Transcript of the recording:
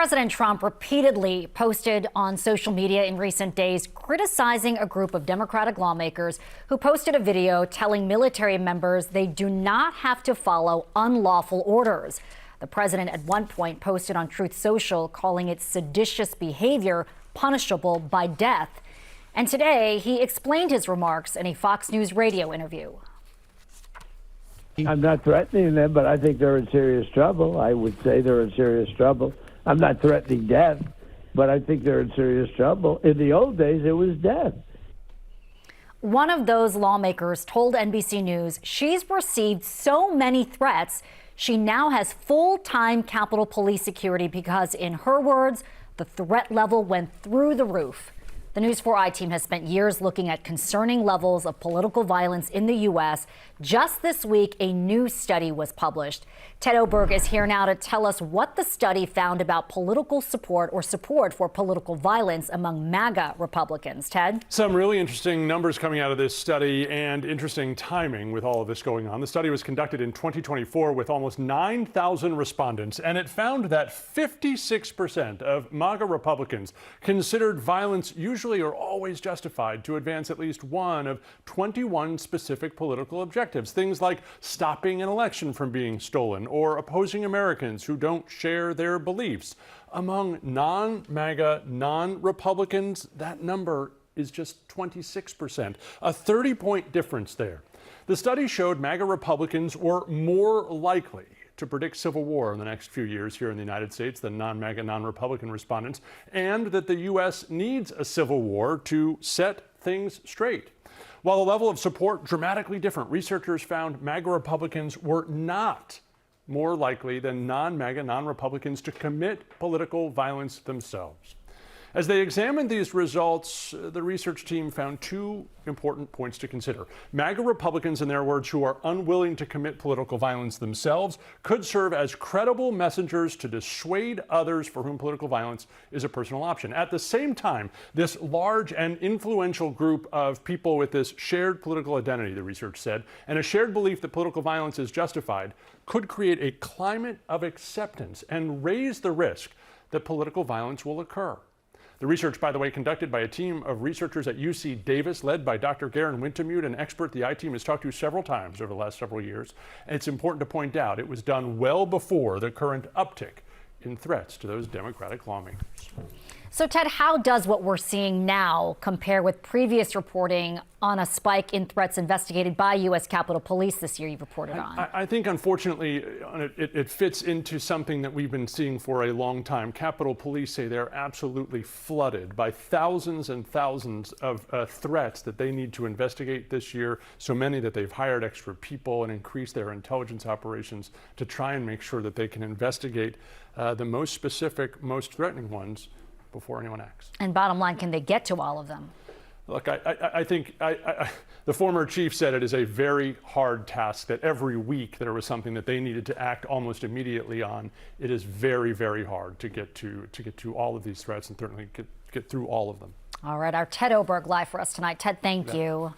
President Trump repeatedly posted on social media in recent days criticizing a group of Democratic lawmakers who posted a video telling military members they do not have to follow unlawful orders. The president at one point posted on Truth Social calling it seditious behavior punishable by death. And today he explained his remarks in a Fox News radio interview. I'm not threatening them, but I think they're in serious trouble. I would say they're in serious trouble. I'm not threatening death, but I think they're in serious trouble. In the old days, it was death. One of those lawmakers told NBC News she's received so many threats, she now has full-time Capitol Police security because, in her words, the threat level went through the roof. The News4 I-Team has spent years looking at concerning levels of political violence in the U.S. Just this week, a new study was published. Ted Oberg is here now to tell us what the study found about political support or support for political violence among MAGA Republicans. Ted? Some really interesting numbers coming out of this study and interesting timing with all of this going on. The study was conducted in 2024 with almost 9,000 respondents, and it found that 56% of MAGA Republicans considered violence usually or always justified to advance at least one of 21 specific political objectives. Things like stopping an election from being stolen or opposing Americans who don't share their beliefs. Among non-MAGA, non-Republicans, that number is just 26%, a 30-point difference there. The study showed MAGA Republicans were more likely to predict civil war in the next few years here in the United States than non-MAGA, non-Republican respondents, and that the U.S. needs a civil war to set things straight. While the level of support dramatically different, researchers found MAGA Republicans were not more likely than non-MAGA, non-Republicans to commit political violence themselves. As they examined these results, the research team found two important points to consider. MAGA Republicans, in their words, who are unwilling to commit political violence themselves, could serve as credible messengers to dissuade others for whom political violence is a personal option. At the same time, this large and influential group of people with this shared political identity, the research said, and a shared belief that political violence is justified, could create a climate of acceptance and raise the risk that political violence will occur. The research, by the way, conducted by a team of researchers at UC Davis, led by Dr. Garen Wintemute, an expert the I-Team has talked to several times over the last several years. And it's important to point out it was done well before the current uptick in threats to those Democratic lawmakers. So, Ted, how does what we're seeing now compare with previous reporting on a spike in threats investigated by U.S. Capitol Police this year you've reported on? I think, unfortunately, it fits into something that we've been seeing for a long time. Capitol Police say they're absolutely flooded by thousands and thousands of threats that they need to investigate this year, so many that they've hired extra people and increased their intelligence operations to try and make sure that they can investigate the most specific, most threatening ones before anyone acts. And bottom line, can they get to all of them? Look, I think the former chief said it is a very hard task, that every week there was something that they needed to act almost immediately on. It is very, very hard to get to all of these threats and certainly get through all of them. All right, our Ted Oberg live for us tonight. Ted, thank you.